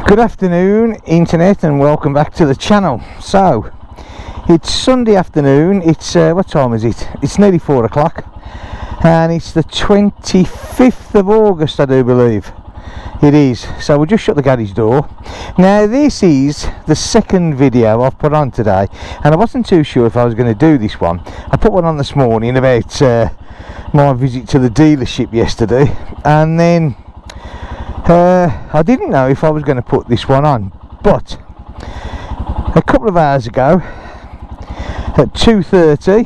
Good afternoon internet, and welcome back to the channel. So it's Sunday afternoon. It's what time is it? It's nearly 4 o'clock, and it's the 25th of August, I do believe it is. So we'll just shut the garage door. Now this is the second video I've put on today, and I wasn't too sure if I was going to do this one. I put one on this morning about my visit to the dealership yesterday, and then I didn't know if I was going to put this one on, but a couple of hours ago at 2:30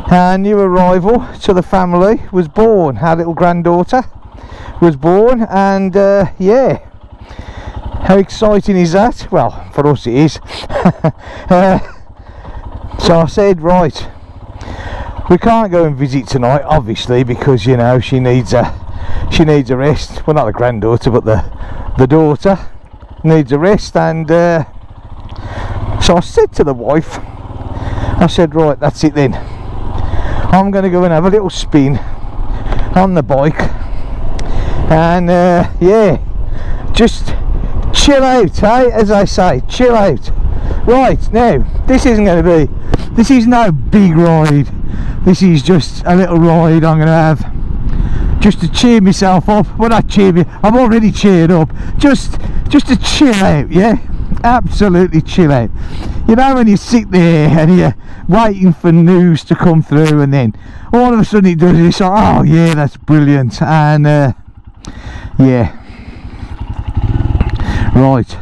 our new arrival to the family was born. Our little granddaughter was born, and yeah, how exciting is that? Well, for us it is. So I said, right, we can't go and visit tonight, obviously, because you know she needs a rest. Well, not the granddaughter, but the daughter needs a rest. And so I said to the wife, I said, right, that's it then, I'm going to go and have a little spin on the bike, and yeah, just chill out, eh? As I say, chill out. Right, now this isn't going to be, this is no big ride, this is just a little ride I'm going to have just to cheer myself up. Well, not cheer me, I'm already cheered up. Just to chill out, yeah, absolutely chill out. You know, when you sit there and you're waiting for news to come through, and then all of a sudden it does this, like, oh yeah, that's brilliant. And yeah, right,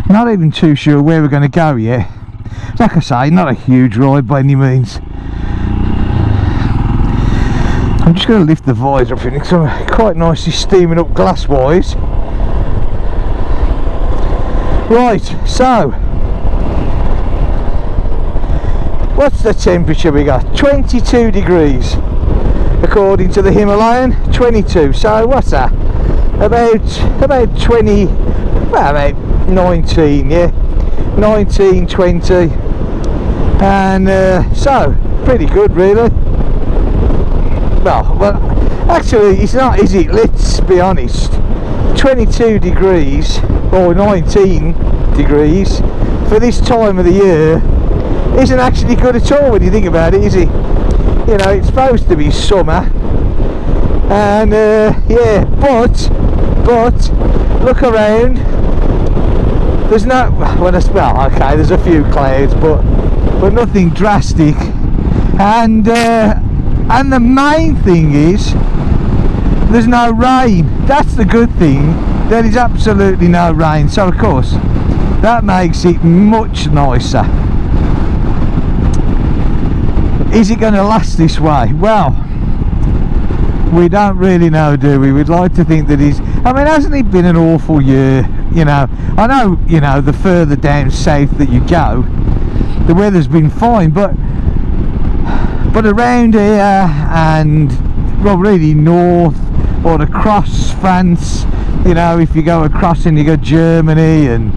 not even too sure where we're going to go yet. Like I say, not a huge ride by any means. I'm just going to lift the visor up in it because I'm quite nicely steaming up glass wise. Right, so what's the temperature we got? 22 degrees according to the Himalayan. 22, so what's that? About 20, well, about 19, yeah, 19, 20, and so pretty good really. Well, actually it's not, is it? Let's be honest, 22 degrees or 19 degrees for this time of the year isn't actually good at all when you think about it, is it? You know, it's supposed to be summer, and yeah, but look around, there's no, well, okay, there's a few clouds, but nothing drastic, and the main thing is there's no rain. That's the good thing. There is absolutely no rain, so of course that makes it much nicer. Is it going to last this way? Well, we don't really know, do we? We'd like to think that is. I mean, hasn't it been an awful year? You know, I know, you know, the further down south that you go, the weather's been fine, but around here, and well, really north or across France, you know, if you go across and you go Germany and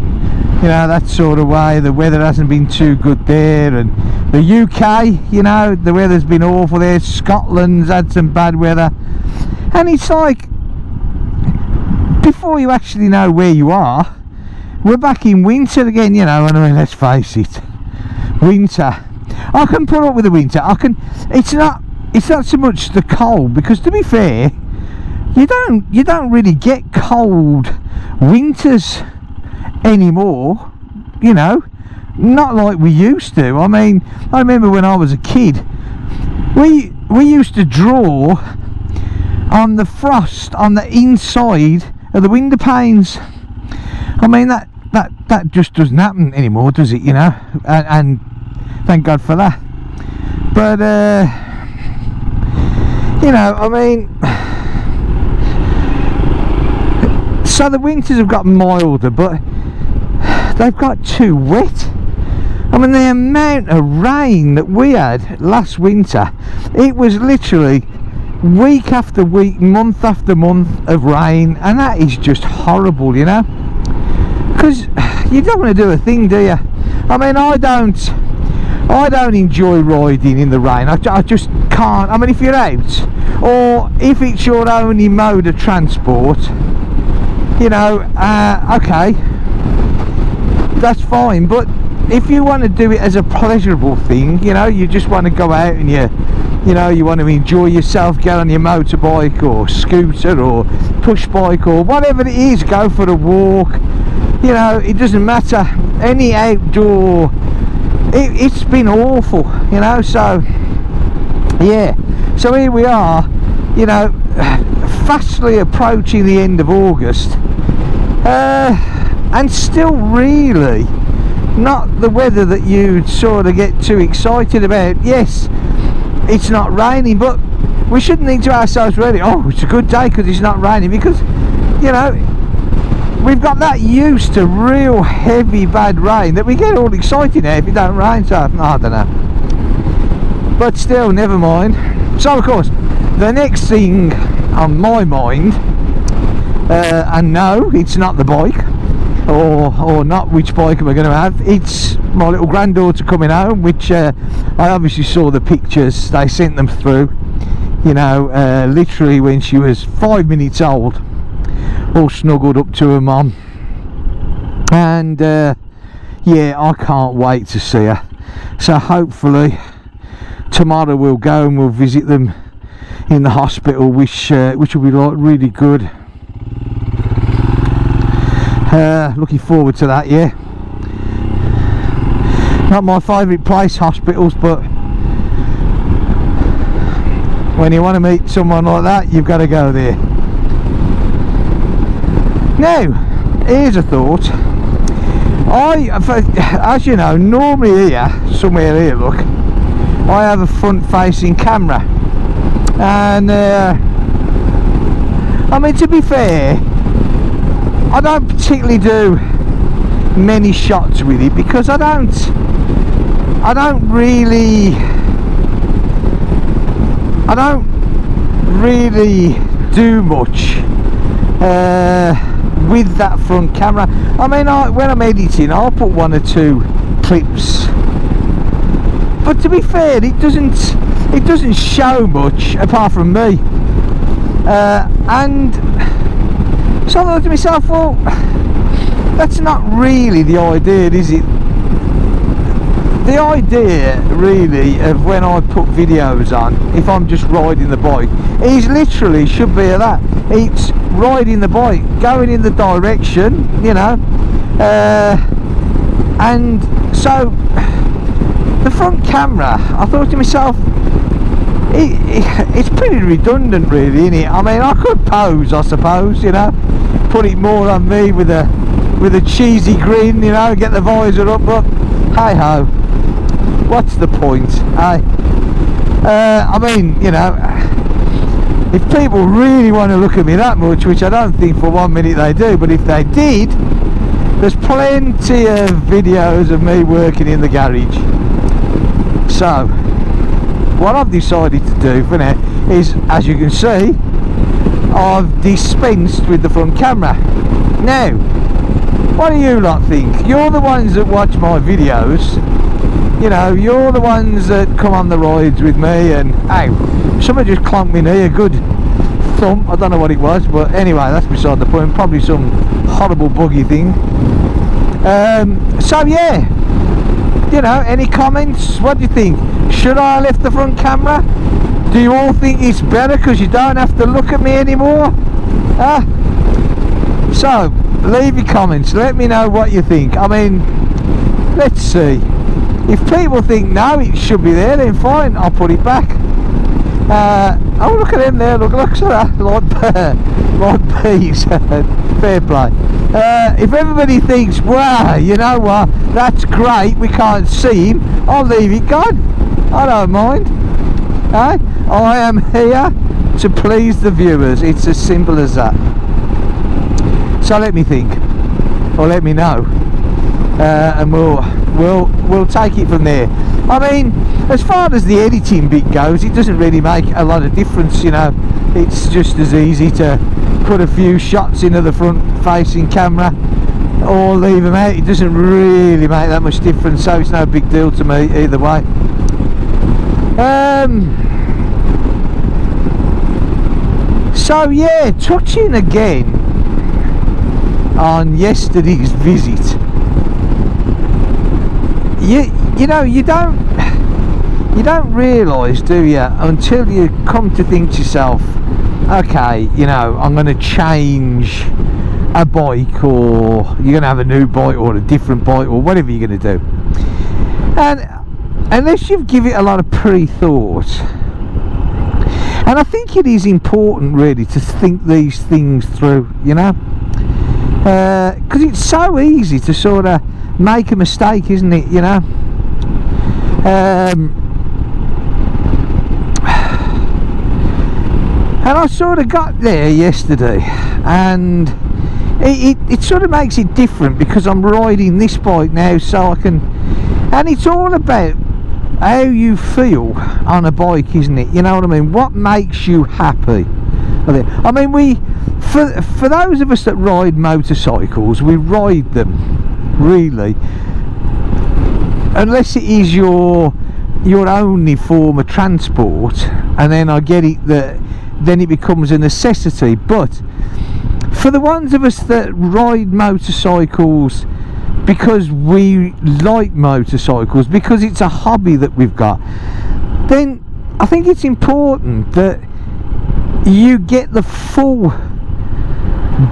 you know that sort of way, the weather hasn't been too good there. And the UK, you know, the weather's been awful there. Scotland's had some bad weather, and it's like, before you actually know where you are, we're back in winter again, you know. And I mean, let's face it, winter, I can put up with the winter. I can. It's not so much the cold, because to be fair, you don't really get cold winters anymore. You know, not like we used to. I mean, I remember when I was a kid, we used to draw on the frost on the inside of the window panes. I mean, that just doesn't happen anymore, does it? You know, and thank God for that. But you know, I mean, so the winters have got milder, but they've got too wet. I mean, the amount of rain that we had last winter, it was literally week after week, month after month of rain, and that is just horrible, you know, because you don't want to do a thing, do you? I mean, I don't enjoy riding in the rain. I just can't. I mean, if you're out, or if it's your only mode of transport, you know, okay, that's fine, but if you want to do it as a pleasurable thing, you know, you just want to go out and you know, you want to enjoy yourself, get on your motorbike or scooter or push bike or whatever it is, go for a walk, you know, it doesn't matter, any outdoor, it's been awful, you know. So yeah, so here we are, you know, fastly approaching the end of August, and still really not the weather that you'd sort of get too excited about. Yes, it's not raining, but we shouldn't think to ourselves, really, oh, it's a good day because it's not raining, because, you know, we've got that used to real heavy bad rain that we get all excited now if it don't rain. So I don't know, but still, never mind. So of course the next thing on my mind, and no, it's not the bike, or not which bike am I going to have, it's my little granddaughter coming home, which I obviously saw the pictures they sent them through, you know, literally when she was 5 minutes old, all snuggled up to her mum, and yeah, I can't wait to see her. So hopefully tomorrow we'll go and we'll visit them in the hospital, which will be like really good. Looking forward to that. Yeah, not my favourite place, hospitals, but when you want to meet someone like that, you've got to go there. Now, here's a thought. As you know, normally here, somewhere here, look, I have a front-facing camera, and I mean, to be fair, I don't particularly do many shots with it, because I don't really do much with that front camera. I mean, when I'm editing, I'll put 1 or 2 clips, but to be fair, it doesn't show much apart from me, and so I thought to myself, well, that's not really the idea, is it? The idea really of when I put videos on, if I'm just riding the bike, is literally should be that. It's riding the bike, going in the direction, you know, and so the front camera, I thought to myself, it's pretty redundant, really, isn't it? I mean, I could pose, I suppose, you know, put it more on me with a cheesy grin, you know, get the visor up, but hey ho, what's the point, eh? I mean, you know, if people really want to look at me that much, which I don't think for 1 minute they do, but if they did, there's plenty of videos of me working in the garage. So what I've decided to do for now is, as you can see, I've dispensed with the front camera. Now, what do you lot think? You're the ones that watch my videos, you know, you're the ones that come on the rides with me, and ow, someone just clonked me knee, a good thump, I don't know what it was, but anyway, that's beside the point, probably some horrible buggy thing. So yeah, you know, any comments? What do you think? Should I have left the front camera? Do you all think it's better because you don't have to look at me anymore? So leave your comments, let me know what you think. I mean, let's see. If people think no, it should be there, then fine, I'll put it back. Oh, look at him there, look at that, like bees. Fair play. If everybody thinks, wow, you know what, that's great, we can't see him, I'll leave it gone, I don't mind. I am here to please the viewers, it's as simple as that. So let me think, or let me know, and we'll take it from there. I mean, as far as the editing bit goes, it doesn't really make a lot of difference, you know. It's just as easy to put a few shots into the front facing camera or leave them out. It doesn't really make that much difference, so it's no big deal to me either way. So yeah, touching again on yesterday's visit, you know, you don't realise, do you, until you come to think to yourself, okay, you know, I'm going to change a bike, or you're going to have a new bike or a different bike or whatever you're going to do, and unless you've given it a lot of pre-thought. And I think it is important really to think these things through, you know, because it's so easy to sort of make a mistake, isn't it, you know. And I sort of got there yesterday, and it sort of makes it different because I'm riding this bike now, so I can, and it's all about how you feel on a bike, isn't it? You know what I mean? What makes you happy? I mean, for those of us that ride motorcycles, we ride them really, unless it is your only form of transport, and then I get it that then it becomes a necessity. But for the ones of us that ride motorcycles because we like motorcycles, because it's a hobby that we've got, then I think it's important that you get the full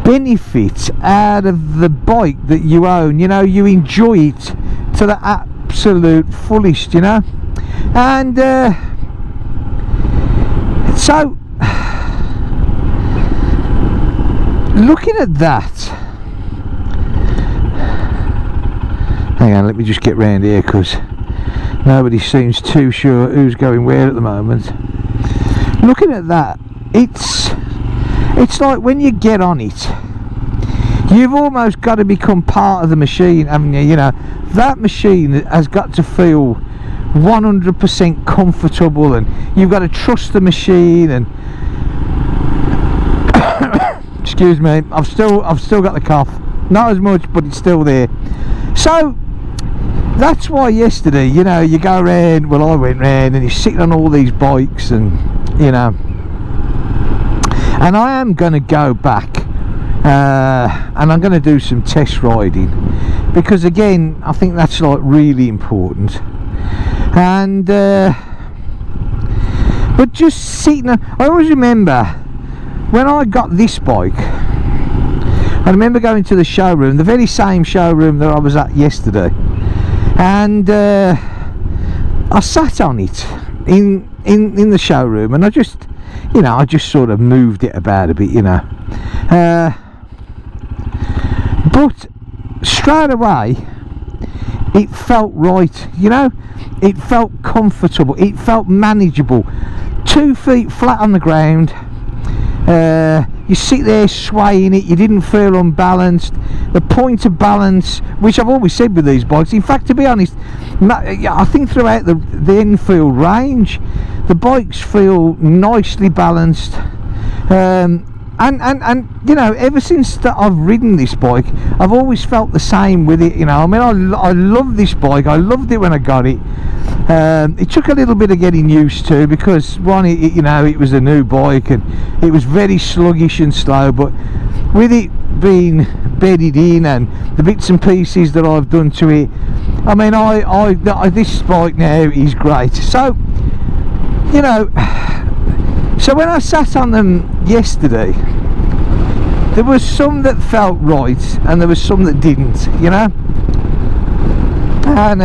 benefit out of the bike that you own. You know, you enjoy it to the absolute fullest, you know. And so looking at that, hang on, let me just get round here because nobody seems too sure who's going where at the moment. Looking at that, it's like when you get on it, you've almost got to become part of the machine, haven't you? You know, that machine has got to feel 100% comfortable, and you've got to trust the machine. And excuse me, I've still got the cough, not as much, but it's still there. So that's why yesterday, you know, you go around, well, I went round, and you're sitting on all these bikes, and you know, and I am going to go back, and I'm going to do some test riding, because again, I think that's like really important. And but just sitting, I always remember when I got this bike, I remember going to the showroom, the very same showroom that I was at yesterday, and I sat on it in the showroom, and I just, you know, I just sort of moved it about a bit, you know, but straight away it felt right, you know. It felt comfortable, it felt manageable, 2 feet flat on the ground. You sit there swaying it, you didn't feel unbalanced. The point of balance, which I've always said with these bikes, in fact, to be honest, I think throughout the enfield range, the bikes feel nicely balanced. And you know, ever since that I've ridden this bike, I've always felt the same with it, you know. I mean, I love this bike. I loved it when I got it. It took a little bit of getting used to, because one, you know, it was a new bike and it was very sluggish and slow, but with it being bedded in and the bits and pieces that I've done to it, I mean, this bike now is great. So, you know, so when I sat on them yesterday, there was some that felt right and there was some that didn't, you know. And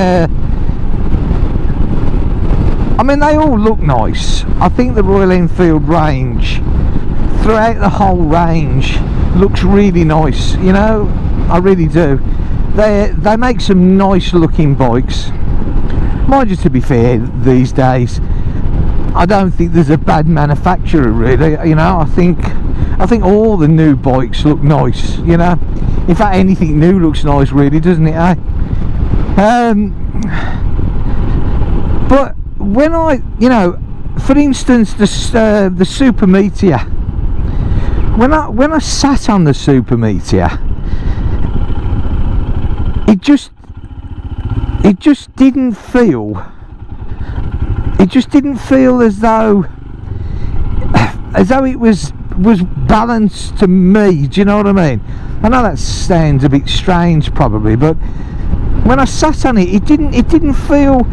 I mean, they all look nice. I think the Royal Enfield range, throughout the whole range, looks really nice, you know. I really do. They make some nice looking bikes. Mind you, to be fair, these days I don't think there's a bad manufacturer really, you know. I think all the new bikes look nice, you know. In fact, anything new looks nice really, doesn't it, eh? But when I, you know, for instance, the Super Meteor, when I sat on the Super Meteor, it just didn't feel as though it was was balanced to me. Do you know what I mean? I know that sounds a bit strange probably, but when I sat on it, it didn't feel,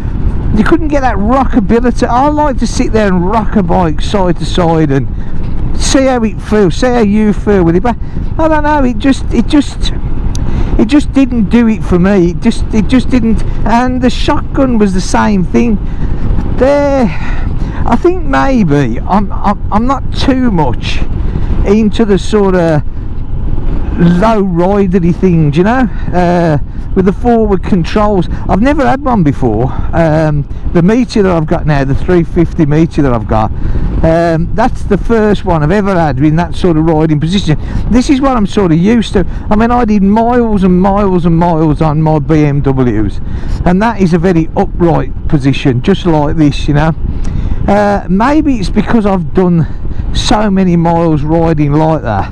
you couldn't get that rockability. I like to sit there and rock a bike side to side and see how it feels, see how you feel with it. But I don't know, it just didn't do it for me. It just didn't. And the shotgun was the same thing. There, I think maybe I'm not too much into the sort of low ridery things, you know, with the forward controls. I've never had one before. The Meteor that I've got now, the 350 Meteor that I've got, that's the first one I've ever had in that sort of riding position. This is what I'm sort of used to. I mean, I did miles and miles and miles on my BMWs, and that is a very upright position, just like this, you know. Maybe it's because I've done so many miles riding like that.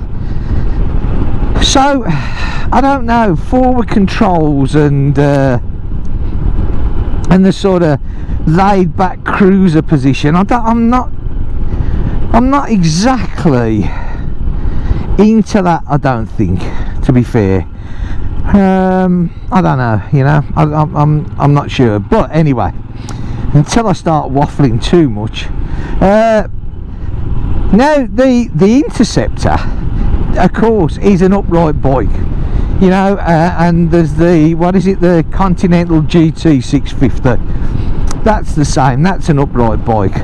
So I don't know, forward controls and the sort of laid back cruiser position, I'm not exactly into that, I don't think, to be fair. I don't know, you know, I'm not sure. But anyway, until I start waffling too much, now the Interceptor, of course, is an upright bike, you know, and there's the, what is it, the Continental GT 650. That's the same, that's an upright bike.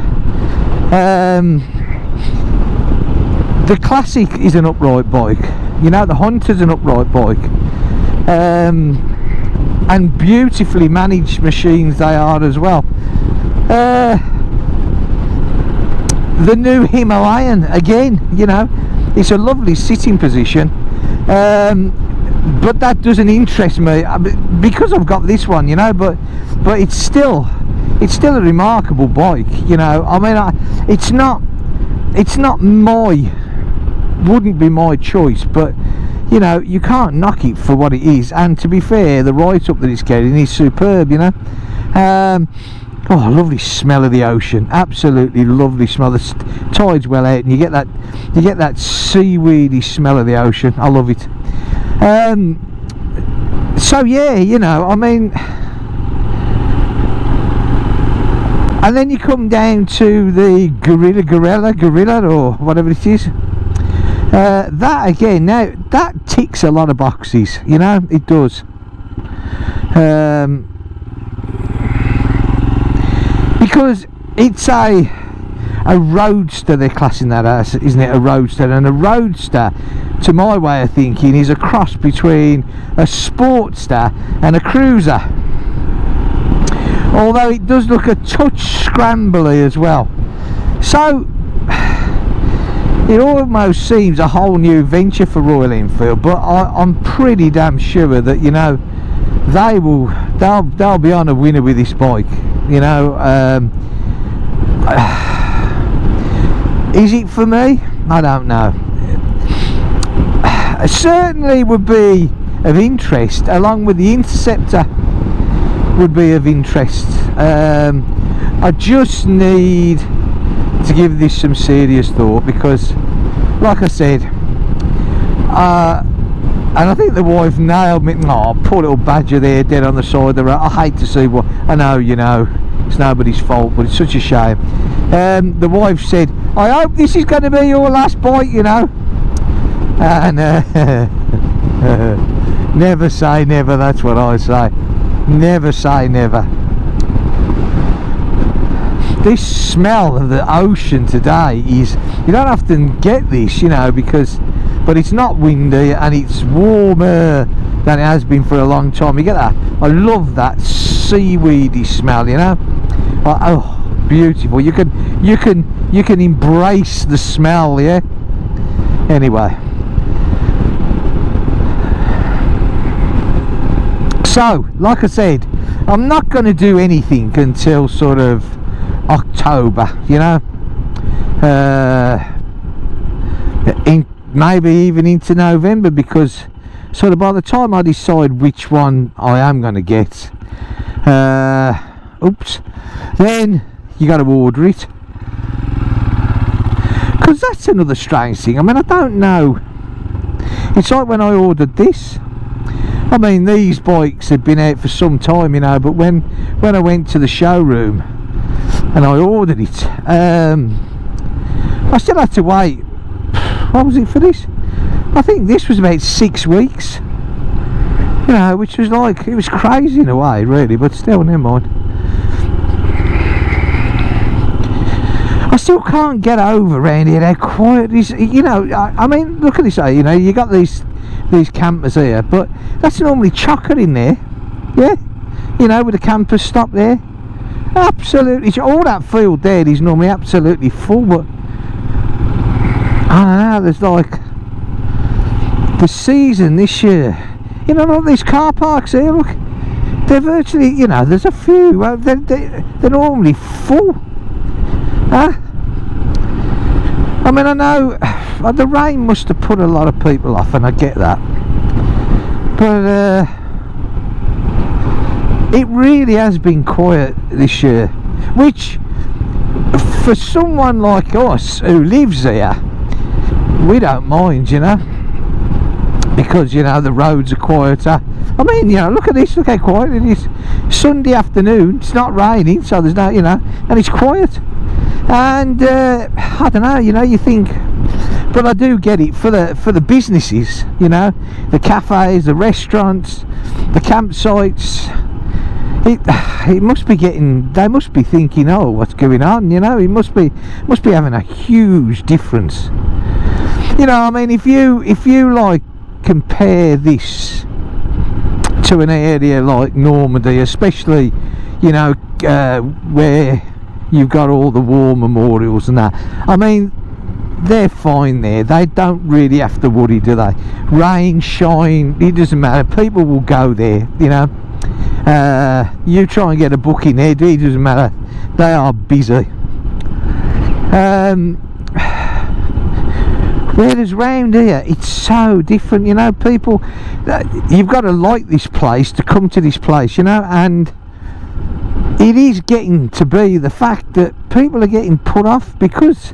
The Classic is an upright bike, you know, the Hunter's an upright bike, and beautifully managed machines they are as well. The new Himalayan, again, you know, it's a lovely sitting position, but that doesn't interest me because I've got this one, you know. But it's still a remarkable bike, you know. I mean, it's not wouldn't be my choice, but you know, you can't knock it for what it is. And to be fair, the write-up that it's getting is superb, you know. Oh, lovely smell of the ocean, absolutely lovely smell. The tide's well out, and you get that seaweedy smell of the ocean. I love it. So yeah, you know, I mean, and then you come down to the Gorilla or whatever it is. That again, now that ticks a lot of boxes, you know, it does. Because it's a roadster, they're classing that as, isn't it? A roadster. And a roadster, to my way of thinking, is a cross between a sportster and a cruiser, although it does look a touch scrambly as well. So it almost seems a whole new venture for Royal Enfield, but I'm pretty damn sure that, you know, they'll be on a winner with this bike, you know. Is it for me? I don't know. It certainly would be of interest, along with the Interceptor would be of interest. I just need to give this some serious thought, because like I said, and I think the wife nailed me. Oh, poor little badger there, dead on the side of the road. I hate to see what, I know, you know, it's nobody's fault, but it's such a shame. The wife said, I hope this is going to be your last bite, you know. And never say never, that's what I say. Never say never. This smell of the ocean today is, you don't often get this, you know, because, but it's not windy and it's warmer than it has been for a long time. You get that, I love that seaweedy smell, you know. Oh, beautiful. You can embrace the smell, yeah. Anyway, so like I said, I'm not going to do anything until sort of October, you know, maybe even into November, because sort of by the time I decide which one I am going to get, then you got to order it. Because that's another strange thing. I mean, I don't know. It's like when I ordered this. I mean, these bikes had been out for some time, you know, but when I went to the showroom and I ordered it, I still had to wait. What was it for this? I think this was about 6 weeks. You know, which was like, it was crazy in a way, really, but still, never mind. I still can't get over around here how quiet it is. You know, I mean, look at this, you know, you got these campers here, but that's normally chocker in there, yeah, you know, with the campers stop there. Absolutely, all that field there is normally absolutely full, but I don't know, there's like the season this year, you know, all these car parks here, look, they're virtually, you know, there's a few, they're normally full. Huh? I mean, I know the rain must have put a lot of people off, and I get that, but it really has been quiet this year, which for someone like us who lives here, we don't mind, you know, because, you know, the roads are quieter. I mean, you know, look at this, look how quiet it is. Sunday afternoon, it's not raining, so there's no, you know, and it's quiet. And I don't know, you know, you think, but I do get it for the businesses, you know, the cafes, the restaurants, the campsites. It must be getting, they must be thinking, oh, what's going on, you know, it must be having a huge difference. You know, I mean, if you like compare this to an area like Normandy, especially, you know, where you've got all the war memorials and that, I mean, they're fine there, they don't really have to worry, do they? Rain, shine, it doesn't matter, people will go there, you know. You try and get a booking there, it doesn't matter, they are busy. Whereas round here, it's so different, you know, people, you've got to like this place to come to this place, you know, and it is getting to be the fact that people are getting put off because,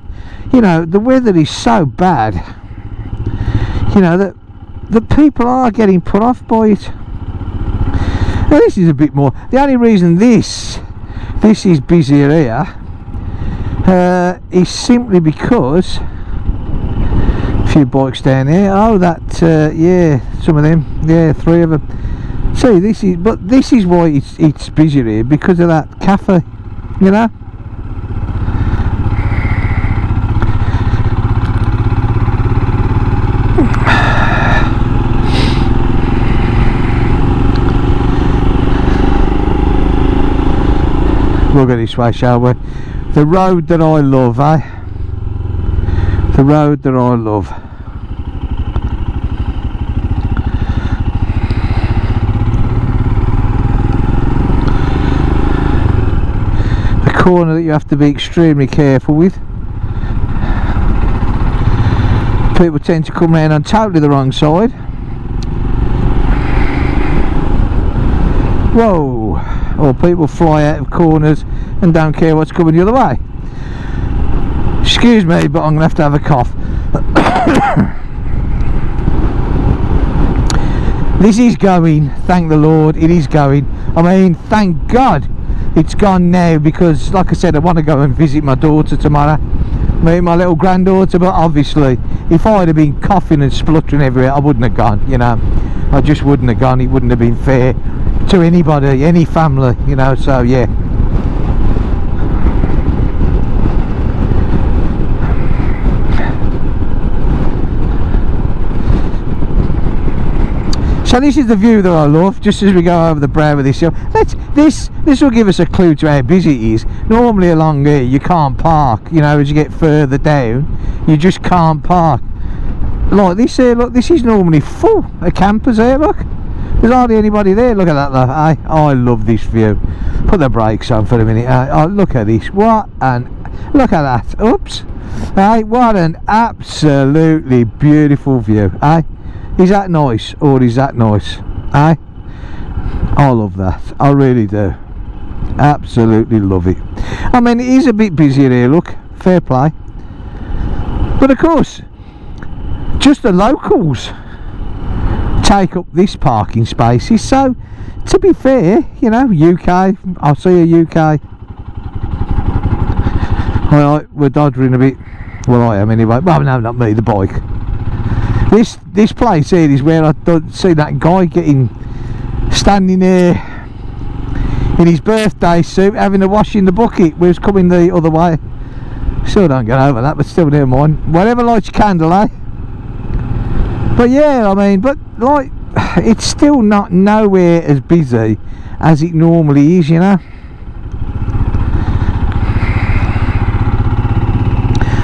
you know, the weather is so bad, you know, that the people are getting put off by it. Now this is a bit more, the only reason this is busier here is simply because a few bikes down here, oh that, yeah, some of them, yeah, 3 of them. See, this is why it's busier here, because of that cafe, you know. We'll go this way, shall we? The road that I love, eh? The road that I love. The corner that you have to be extremely careful with. People tend to come around on totally the wrong side. Whoa! Or people fly out of corners and don't care what's coming the other way. Excuse me, but I'm going to have a cough. This is going, thank the Lord, it is going. I mean, thank God it's gone now, because like I said, I want to go and visit my daughter tomorrow, me and my little granddaughter, but obviously if I'd have been coughing and spluttering everywhere, I wouldn't have gone, you know. I just wouldn't have gone, it wouldn't have been fair to anybody, any family, you know, so yeah. So this is the view that I love, just as we go over the brow of this hill. This will give us a clue to how busy it is. Normally along here you can't park, you know, as you get further down, you just can't park. Like this here, look, this is normally full of campers here, look. There's hardly anybody there, look at that though, eh? I love this view. Put the brakes on for a minute, oh, look at this, what an, look at that, oops. Hey, what an absolutely beautiful view, eh? Is that nice, or is that nice, eh? I love that, I really do. Absolutely love it. I mean, it is a bit busier here, look, fair play. But of course, just the locals take up this parking spaces. So, to be fair, you know, UK, I'll see a UK. Well, we're dodgering a bit. Well, I am anyway. Well, no, not me, the bike. This place here is where I see that guy standing there in his birthday suit, having a wash in the bucket. We was coming the other way. Still don't get over that, but still never mind. Whatever lights your candle, eh? But yeah, I mean, but like, it's still not nowhere as busy as it normally is, you know.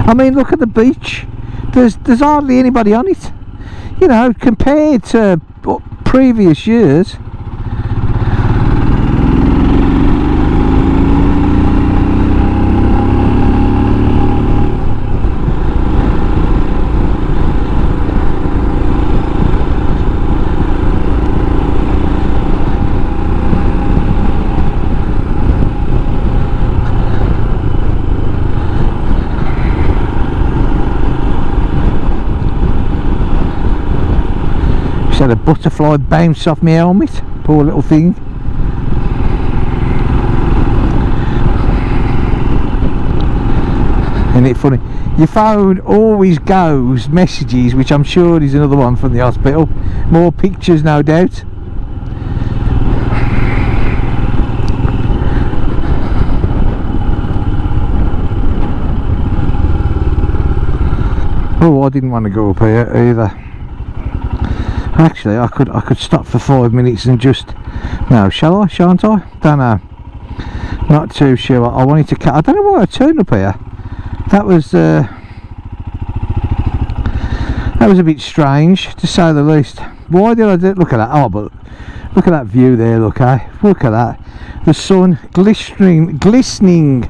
I mean, look at the beach. There's hardly anybody on it, you know, compared to previous years. Had a butterfly bounce off my helmet, poor little thing. Isn't it funny? Your phone always goes messages, which I'm sure is another one from the hospital. More pictures, no doubt. Oh, I didn't want to go up here either. Actually, I could stop for 5 minutes and just... No, shall I? Shan't I? Don't know. Not too sure. I wanted to cut... I don't know why I turned up here. That was a bit strange, to say the least. Why did I do... Look at that. Oh, but look at that view there, look, eh? Look at that. The sun glistening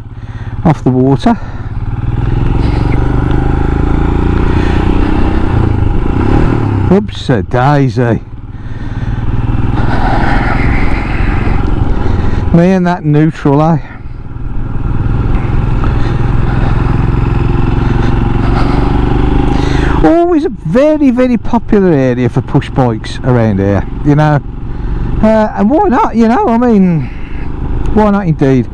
off the water. Oops a daisy. Me and that neutral, eh? Always a very, very popular area for push bikes around here, you know. And why not, you know, I mean, why not indeed?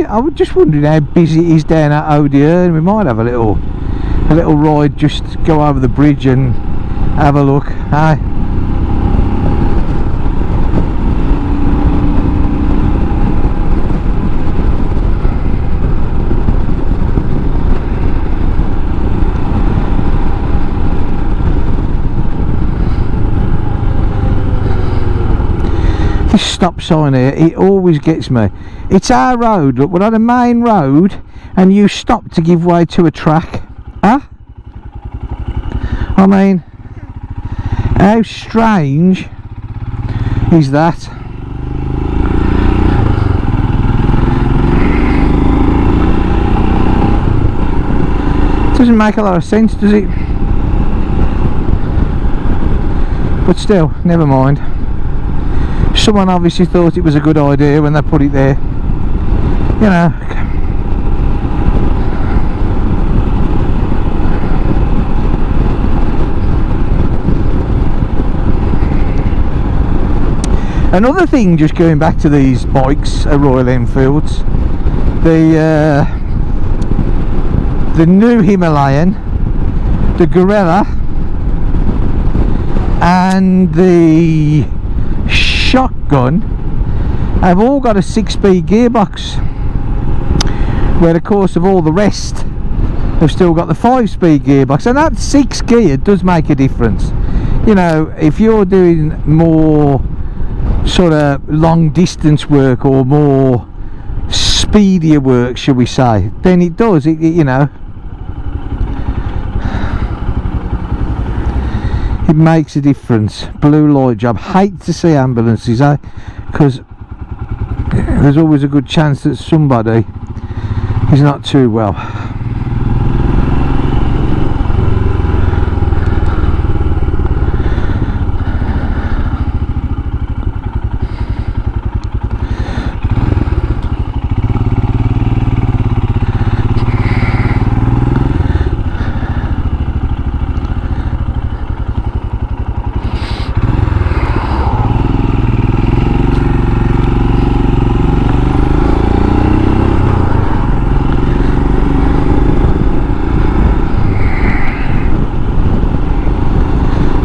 I was just wondering how busy it is down at O'Dear, and we might have a little ride, just go over the bridge and have a look. Aye. This stop sign here, it always gets me. It's our road, look, we're on a main road and you stop to give way to a track. Huh? I mean, how strange is that? Doesn't make a lot of sense, does it? But still, never mind. Someone obviously thought it was a good idea when they put it there, you know. Another thing, just going back to these bikes at Royal Enfields, the new Himalayan, the Gorilla, and the Shotgun have all got a 6-speed gearbox, where of course of all the rest have still got the 5-speed gearbox, and that 6 gear does make a difference. You know, if you're doing more sort of long distance work or more speedier work, shall we say, then it does, you know, it makes a difference. Blue light job. Hate to see ambulances, eh? Because there's always a good chance that somebody is not too well.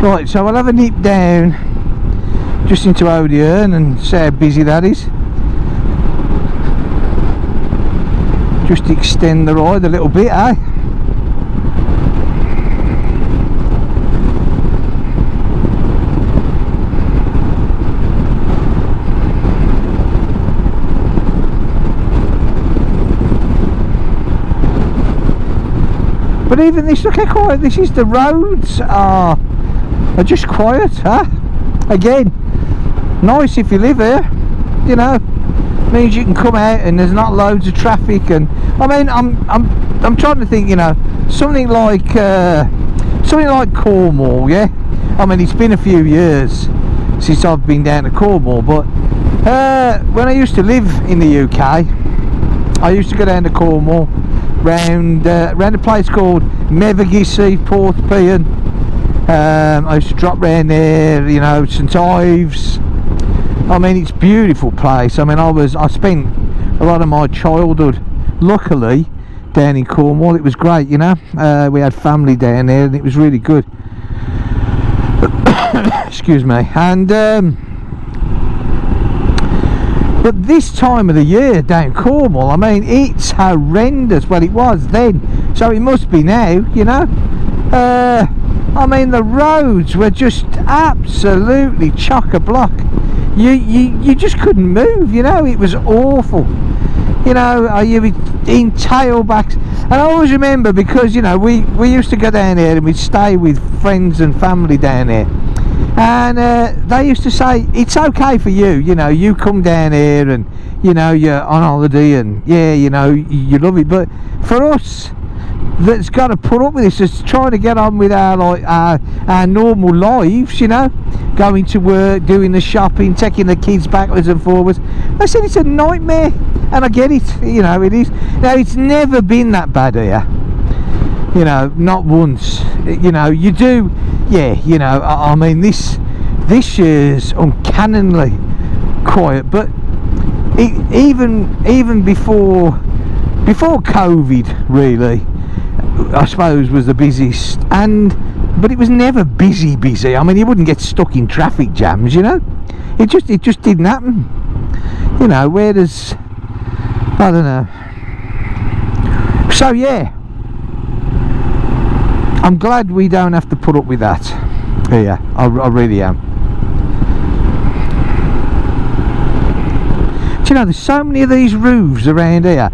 Right, so I'll have a nip down just into Odeon and see how busy that is. Just extend the ride a little bit, eh? But even this, look how quiet this is. The roads are just quiet, huh? Again, nice if you live here, you know. Means you can come out and there's not loads of traffic. And I mean, I'm trying to think, you know, something like Cornwall, yeah. I mean, it's been a few years since I've been down to Cornwall, but when I used to live in the UK, I used to go down to Cornwall, round a place called Mevagissey, Port Pian. I used to drop round there, you know, St Ives. I mean, it's a beautiful place. I mean, I spent a lot of my childhood, luckily, down in Cornwall. It was great, you know. We had family down there, and it was really good. Excuse me. And but this time of the year down Cornwall, I mean, it's horrendous. Well, it was then, so it must be now, you know. I mean, the roads were just absolutely chock-a-block. You just couldn't move, you know. It was awful, you know. You were in tailbacks. And I always remember, because, you know, we used to go down there and we'd stay with friends and family down there, and they used to say, it's okay for you, you know, you come down here and, you know, you're on holiday and, yeah, you know, you love it. But for us that's got to put up with this, just trying to get on with our normal lives, you know, going to work, doing the shopping, taking the kids backwards and forwards. I said it's a nightmare, and I get it, you know, it is. Now, it's never been that bad here, you know, not once. You know, you do, yeah, you know, I mean, this year's uncannily quiet, but even before COVID, really, I suppose, was the busiest. But it was never busy. I mean, you wouldn't get stuck in traffic jams, you know. It just didn't happen, you know. Whereas, I don't know. So yeah, I'm glad we don't have to put up with that. Yeah, I really am. Do you know, there's so many of these roofs around here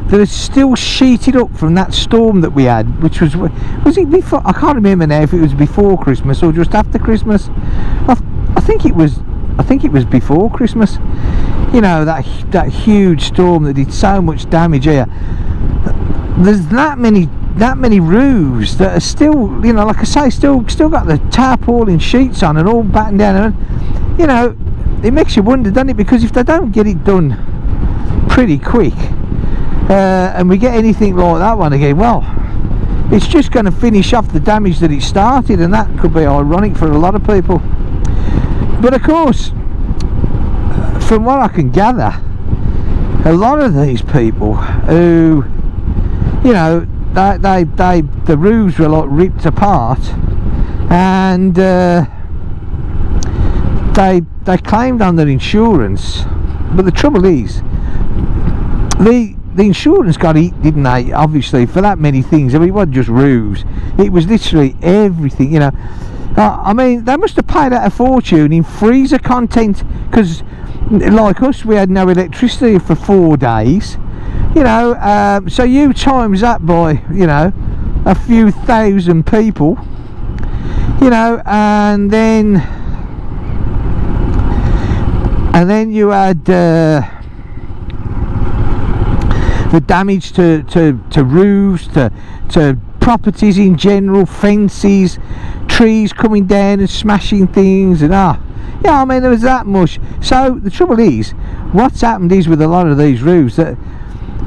that are still sheeted up from that storm that we had, which was it before? I can't remember now if it was before Christmas or just after Christmas. I think it was before Christmas. You know, that huge storm that did so much damage here. There's that many roofs that are still, you know, like I say, still got the tarpaulin sheets on and all battened down. And, you know, it makes you wonder, doesn't it? Because if they don't get it done pretty quick, and we get anything like that one again, well, it's just going to finish off the damage that it started, and that could be ironic for a lot of people. But of course, from what I can gather, a lot of these people who, you know, the roofs were like ripped apart, and they claimed on their insurance. But the trouble is, the insurance got eat, didn't they? Obviously, for that many things. I mean, it wasn't just roofs, it was literally everything, you know. I mean, they must have paid out a fortune in freezer content, because like us, we had no electricity for 4 days, you know. So you times that by, you know, a few thousand people, you know, and then you had the damage to roofs, to properties in general, fences, trees coming down and smashing things, and yeah, I mean, there was that much. So the trouble is, what's happened is, with a lot of these roofs, that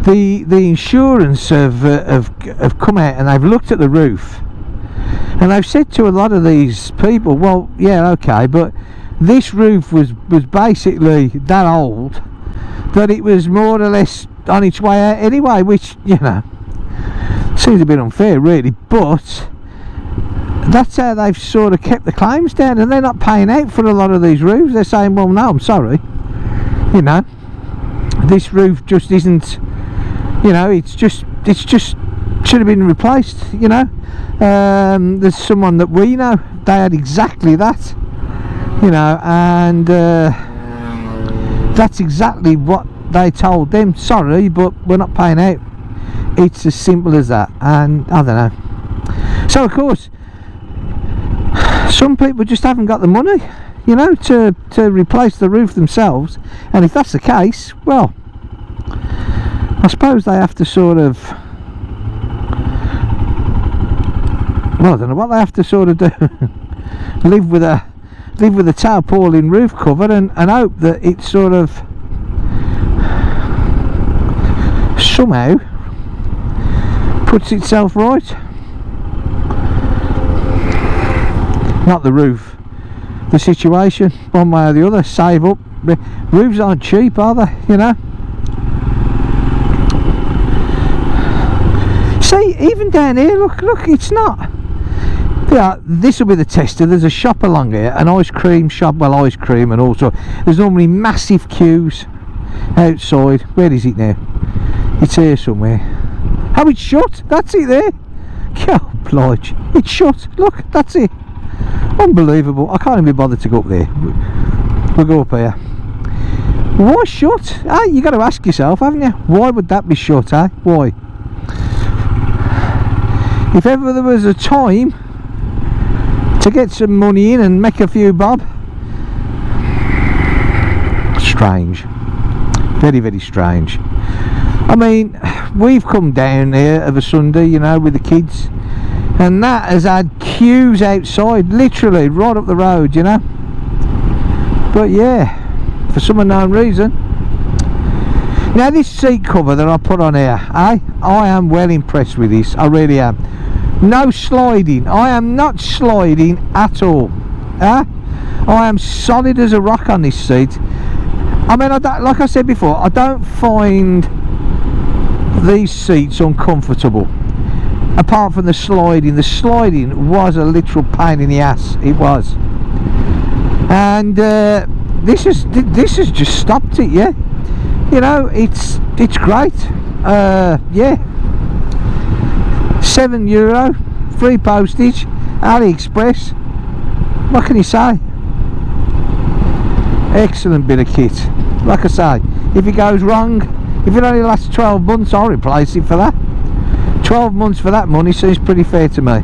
the insurance have come out and they've looked at the roof and they've said to a lot of these people, well, yeah, okay, but this roof was basically that old that it was more or less on its way out anyway, which, you know, seems a bit unfair really. But that's how they've sort of kept the claims down, and they're not paying out for a lot of these roofs. They're saying, well, no, I'm sorry, you know, this roof just isn't, you know, it's just should have been replaced, you know. There's someone that we know, they had exactly that, you know, and that's exactly what they told them. Sorry, but we're not paying out. It's as simple as that. And I don't know. So of course, some people just haven't got the money, you know, to replace the roof themselves. And if that's the case, well, I suppose they have to sort of, well, I don't know what they have to sort of do. live with a tarpaulin roof cover and hope that it sort of somehow puts itself right. Not the roof, the situation, one way or the other. Save up. Roofs aren't cheap, are they, you know? See, even down here, look, it's not. Yeah, this will be the tester. There's a shop along here, an ice cream shop. Well, ice cream and also there's normally massive queues outside. Where is it now? It's here somewhere. Oh, it's shut. That's it there. Oh, blige. It's shut. Look, that's it. Unbelievable. I can't even be bothered to go up there. We'll go up here. Why shut? Ah, you got to ask yourself, haven't you? Why would that be shut, eh? Why? If ever there was a time to get some money in and make a few bob. Strange. Very, very strange. I mean, we've come down here of a Sunday, you know, with the kids, and that has had queues outside, literally right up the road, you know. But yeah, for some unknown reason. Now this seat cover that I put on here, I am well impressed with this. I really am. No sliding. I am not sliding at all. I am solid as a rock on this seat. I mean, like I said before, I don't find these seats uncomfortable. Apart from the sliding. The sliding was a literal pain in the ass. It was. And this has just stopped it. Yeah. You know, it's great. Yeah. €7, free postage, AliExpress. What can you say? Excellent bit of kit. Like I say, if it goes wrong, if it only lasts 12 months, I'll replace it for that. 12 months for that money seems pretty fair to me.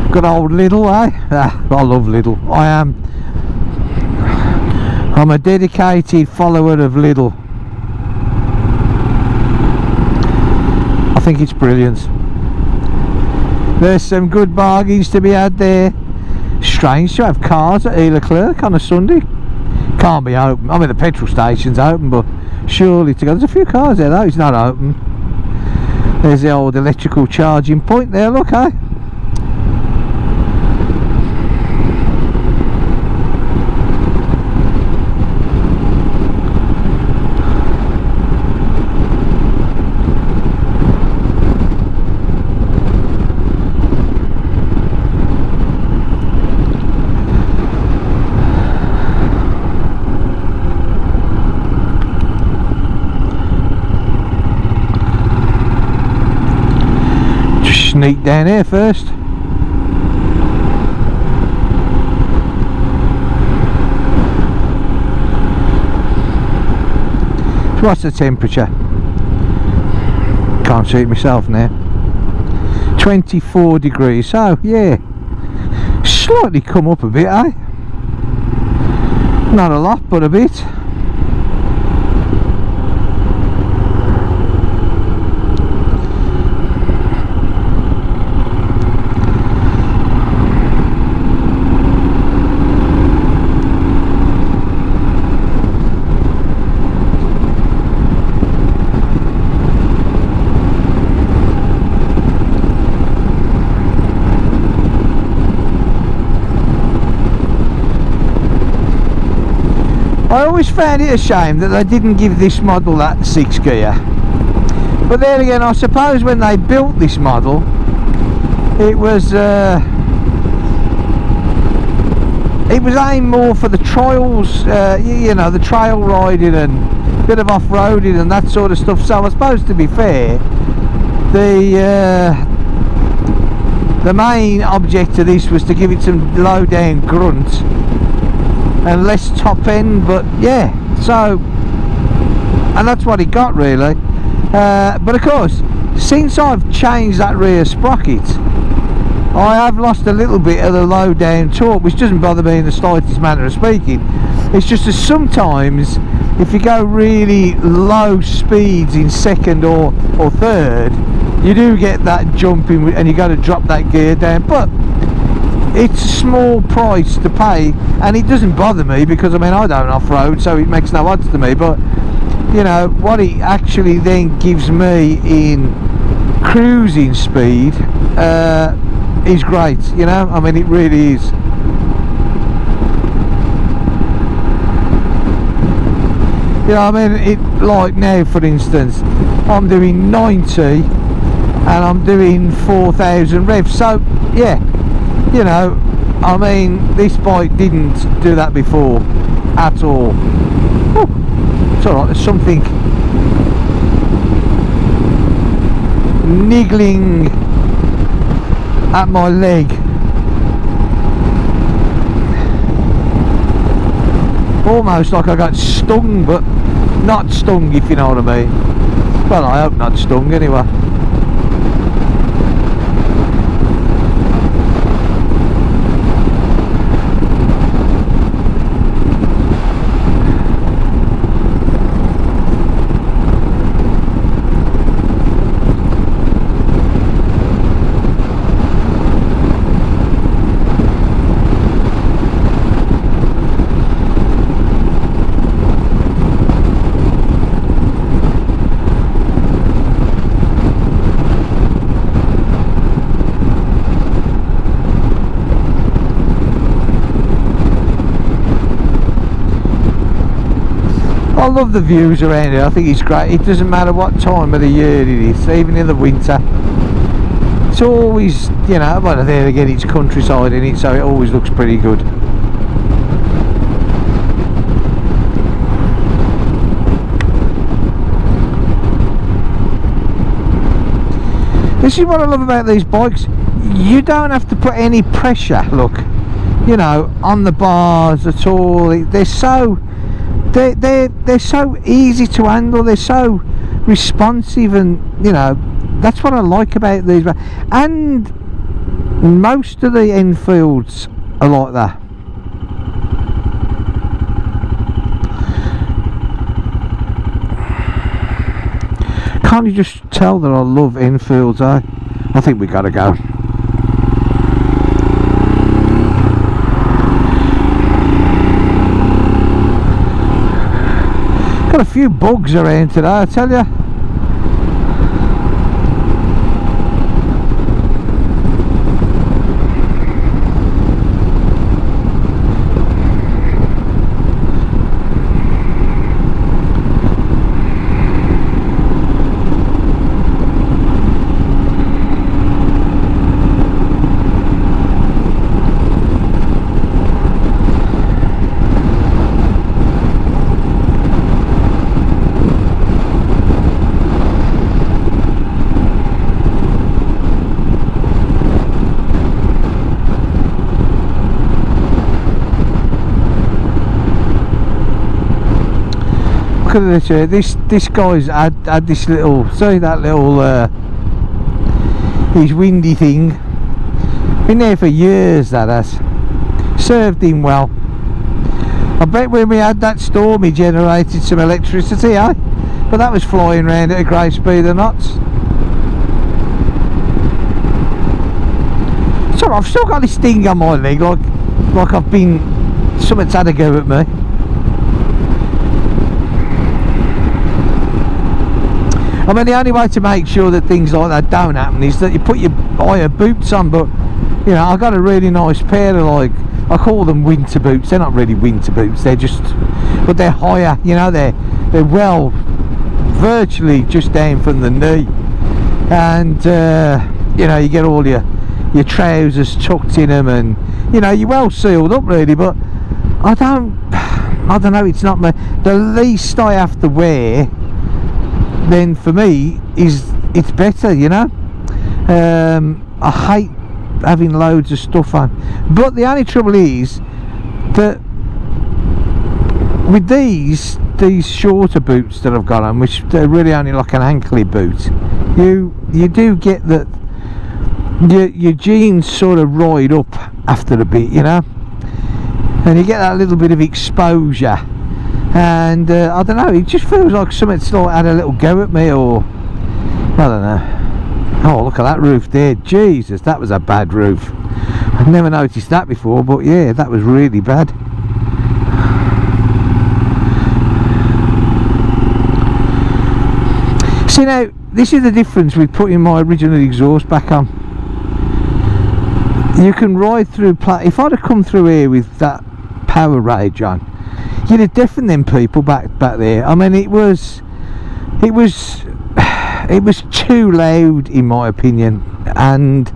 Good old Lidl, eh? I love Lidl. I'm a dedicated follower of Lidl. I think it's brilliant. There's some good bargains to be had there. Strange to have cars at Leclerc on a Sunday. Can't be open. I mean, the petrol station's open, but surely to go. There's a few cars there though. It's not open. There's the old electrical charging point there. Look, eh? Sneak down here first. So what's the temperature? Can't see it myself now. 24 degrees. So yeah, slightly come up a bit, eh? Not a lot, but a bit. always found it a shame that they didn't give this model that 6 gear. But then again, I suppose when they built this model, it was aimed more for the trials, you know, the trail riding and a bit of off-roading and that sort of stuff. So I suppose, to be fair, the main object of this was to give it some low down grunt and less top end. But yeah, so, and that's what it got really. But of course, since I've changed that rear sprocket, I have lost a little bit of the low down torque, which doesn't bother me in the slightest manner of speaking. It's just that sometimes if you go really low speeds in second or third, you do get that jumping and you got to drop that gear down. But it's a small price to pay, and it doesn't bother me because I mean I don't off-road, so it makes no odds to me. But you know what it actually then gives me in cruising speed is great, you know, I mean it really is. You know, I mean it, like now for instance I'm doing 90 and I'm doing 4,000 revs, so yeah, you know, I mean this bike didn't do that before at all. Whew. It's alright, there's something niggling at my leg. Almost like I got stung, but not stung, if you know what I mean. Well, I hope not stung anyway. I love the views around here. I think it's great. It doesn't matter what time of the year it is, even in the winter. It's always, you know, well there again it's countryside in it, so it always looks pretty good. This is what I love about these bikes. You don't have to put any pressure, look, you know, on the bars at all. They're so easy to handle, they're so responsive, and you know that's what I like about these. And most of the Enfields are like that. Can't you just tell that I love Enfields, eh? I think we gotta go. Got a few bugs around today, I tell you. Look at this, this guy's had this little, see that little his windy thing, been there for years, that has served him well. I bet when we had that storm he generated some electricity, eh? But that was flying around at a great speed of knots. So I've still got this thing on my leg, like I've been, something's had a go at me. I mean, the only way to make sure that things like that don't happen is that you put your higher boots on. But you know, I got a really nice pair of like I call them winter boots. They're not really winter boots, they're just, but they're higher, you know, they're well, virtually just down from the knee, and you know, you get all your trousers tucked in them, and you know, you're well sealed up really. But I don't know, it's not the least I have to wear, then for me it's better, you know. I hate having loads of stuff on, but the only trouble is that with these shorter boots that I've got on, which they're really only like an ankly boot, you do get that your jeans sort of ride up after a bit, you know, and you get that little bit of exposure, and I don't know, it just feels like something's like had a little go at me, or I don't know. Oh, look at that roof there. Jesus, that was a bad roof. I've never noticed that before, but yeah, that was really bad. See, now this is the difference with putting my original exhaust back on. You can ride through, if I'd have come through here with that power rage on, you'd have deafened them people back there. I mean, it was too loud in my opinion. And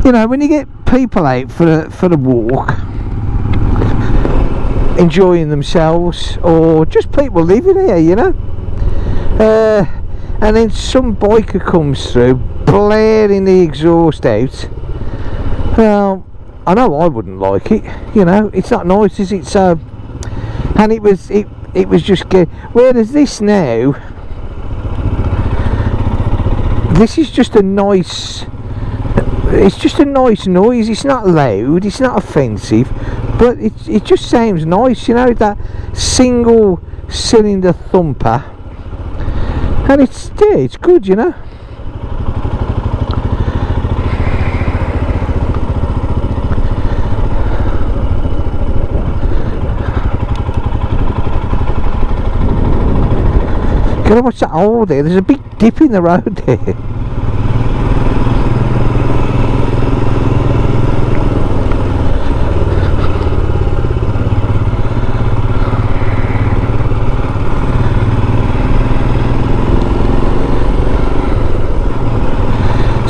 you know, when you get people out for a walk, enjoying themselves, or just people living here, you know, and then some biker comes through blaring the exhaust out, well, I know I wouldn't like it, you know, it's not nice, is it? So, and it was just good. Whereas this now, this is just a nice, it's just a nice noise. It's not loud, it's not offensive, but it just sounds nice, you know, that single cylinder thumper, and it's good, you know. Gotta watch that hole there, there's a big dip in the road there.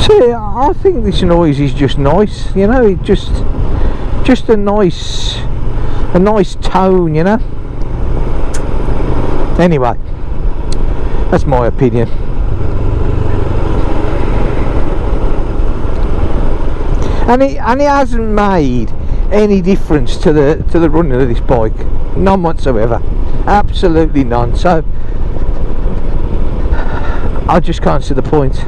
See, I think this noise is just nice, you know, it just a nice tone, you know. Anyway, that's my opinion. And it hasn't made any difference to the running of this bike, none whatsoever, absolutely none. So I just can't see the point.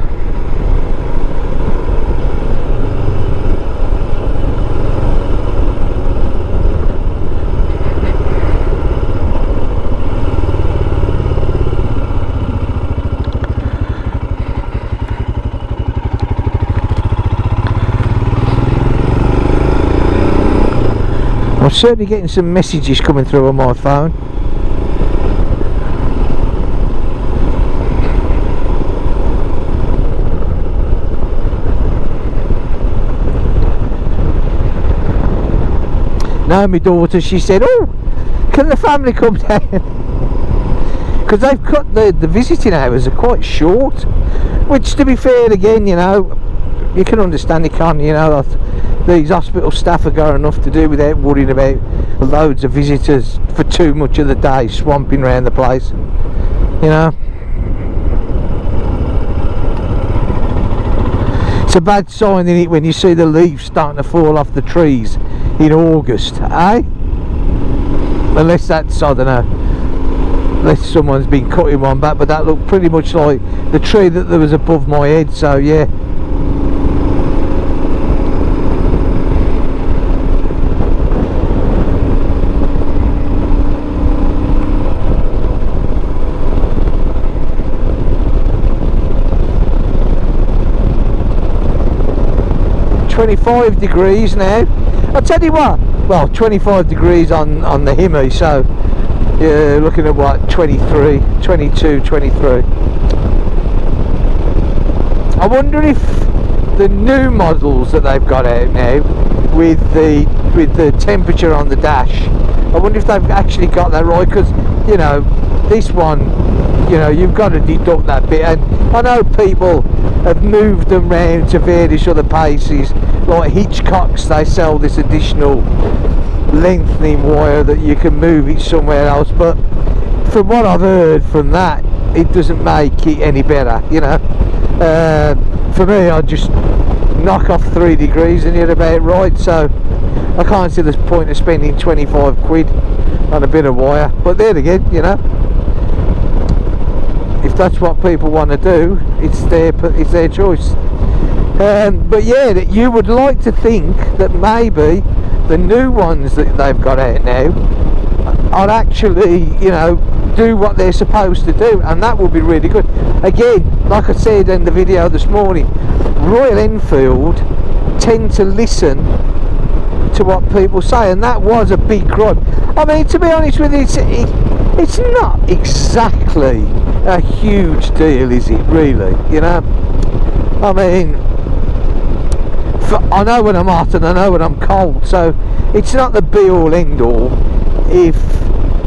I'm certainly getting some messages coming through on my phone. Now my daughter, she said, oh, can the family come down? Because they've cut the visiting hours are quite short, which, to be fair, again, you know, you can understand, you can, you know, these hospital staff have got enough to do without worrying about loads of visitors for too much of the day swamping around the place, you know. It's a bad sign, isn't it, when you see the leaves starting to fall off the trees in August, eh? Unless that's, I don't know, unless someone's been cutting one back, but that looked pretty much like the tree that was above my head, so yeah. .25 degrees now. I'll tell you what, well, 25 degrees on the Himmy, so you're looking at what, 23, 22, 23. I wonder if the new models that they've got out now with the temperature on the dash. I wonder if they've actually got that right, because you know, this one, you know, you've got to deduct that bit, and I know people have moved them round to various other places, like Hitchcock's, they sell this additional lengthening wire that you can move it somewhere else, but from what I've heard from that, it doesn't make it any better, you know. For me, I'd just knock off 3 degrees and you're about right, so I can't see the point of spending 25 quid on a bit of wire. But there again, you know, if that's what people want to do, it's their choice. But yeah, that you would like to think that maybe the new ones that they've got out now are actually, you know, do what they're supposed to do, and that will be really good. Again, like I said in the video this morning, Royal Enfield tend to listen to what people say, and that was a big gripe. I mean, to be honest with you, it's not exactly a huge deal, is it really, you know? I mean, I know when I'm hot and I know when I'm cold, so it's not the be all end all if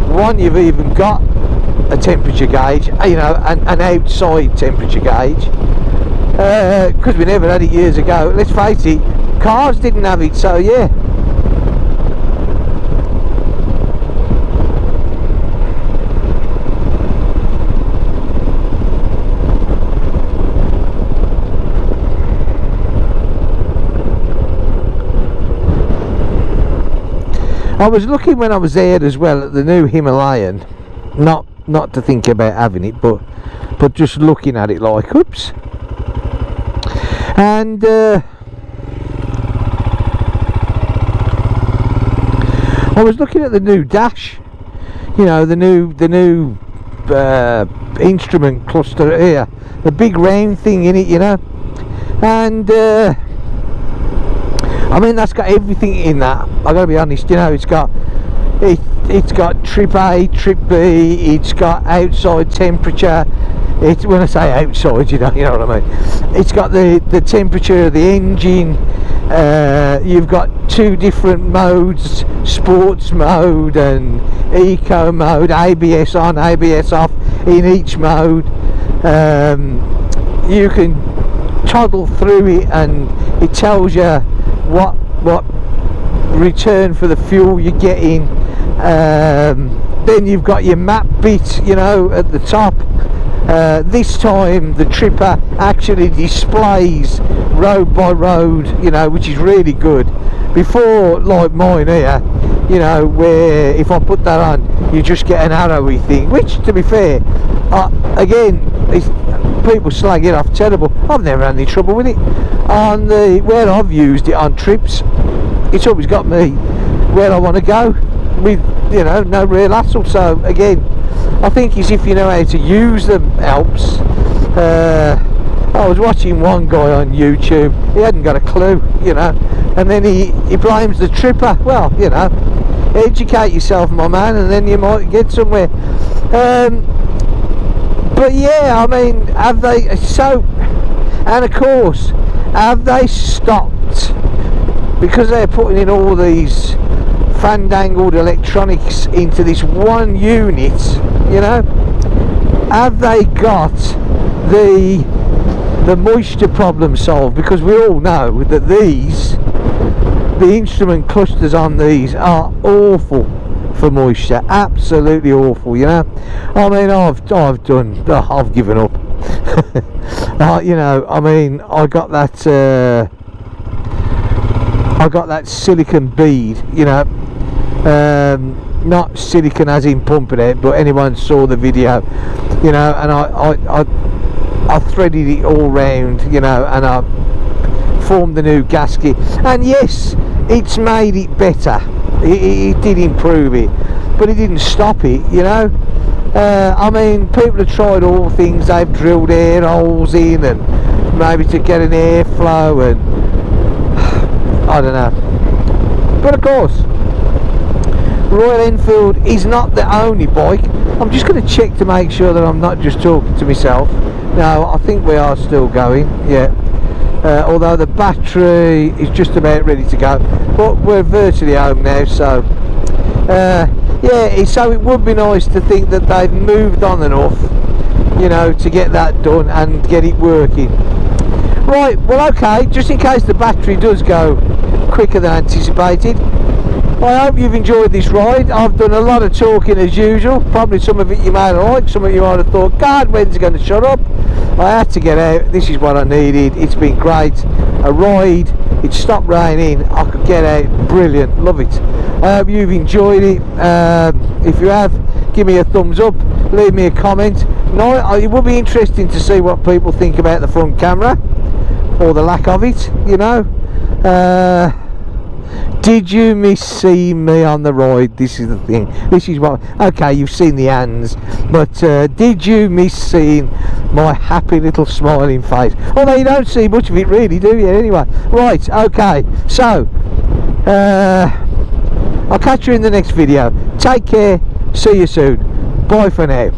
one, you've even got a temperature gauge, you know, an outside temperature gauge, because we never had it years ago. Let's face it, cars didn't have it, so yeah. I was looking when I was there as well at the new Himalayan, not to think about having it, but just looking at it like, oops. And I was looking at the new dash, you know, the new instrument cluster here, the big round thing in it, you know, and I mean, that's got everything in that. I gotta be honest, you know, it's got trip A, trip B, it's got outside temperature. It's, when I say outside, you know what I mean. It's got the temperature of the engine. You've got 2 different modes, sports mode and eco mode, ABS on, ABS off in each mode. You can toggle through it and it tells you what return for the fuel you're getting. Then you've got your map bit, you know, at the top. This time the tripper actually displays road by road, you know, which is really good. Before, like mine here, you know, where if I put that on, you just get an arrowy thing, which, to be fair, again, people slag it off terrible. I've never had any trouble with it. On where I've used it on trips, it's always got me where I want to go with, you know, no real hassle. So again, I think is if you know how to use them helps. I was watching one guy on YouTube, he hadn't got a clue, you know, and then he blames the tripper. Well, you know, educate yourself, my man, and then you might get somewhere. But yeah, I mean, have they, so, and of course, have they stopped, because they're putting in all these fandangled electronics into this one unit, you know, have they got the moisture problem solved? Because we all know that the instrument clusters on these are awful for moisture, absolutely awful, you know. I mean, I've given up. You know, I mean, I got that silicon bead, you know, not silicon as in pumping it, but anyone saw the video, you know, and I threaded it all round, you know, and I formed the new gasket, and yes, it's made it better. It did improve it, but it didn't stop it, you know. I mean, people have tried all things. They've drilled air holes in and maybe to get an airflow, and I don't know. But of course, Royal Enfield is not the only bike. I'm just going to check to make sure that I'm not just talking to myself. No, I think we are still going, yeah. although the battery is just about ready to go, but we're virtually home now, so yeah, so it would be nice to think that they've moved on enough, you know, to get that done and get it working. Right, well, okay, just in case the battery does go quicker than anticipated, I hope you've enjoyed this ride. I've done a lot of talking as usual, probably some of it you might have liked, some of you might have thought, God, when's he going to shut up? I had to get out, this is what I needed, it's been great, a ride, it stopped raining, I could get out, brilliant, love it. I hope you've enjoyed it. If you have, give me a thumbs up, leave me a comment. No, it would be interesting to see what people think about the front camera, or the lack of it, you know. Did you miss seeing me on the ride? This is the thing. This is what, okay, you've seen the hands, but did you miss seeing my happy little smiling face? Although you don't see much of it really, do you? Anyway, right, okay, so I'll catch you in the next video. Take care, see you soon, bye for now.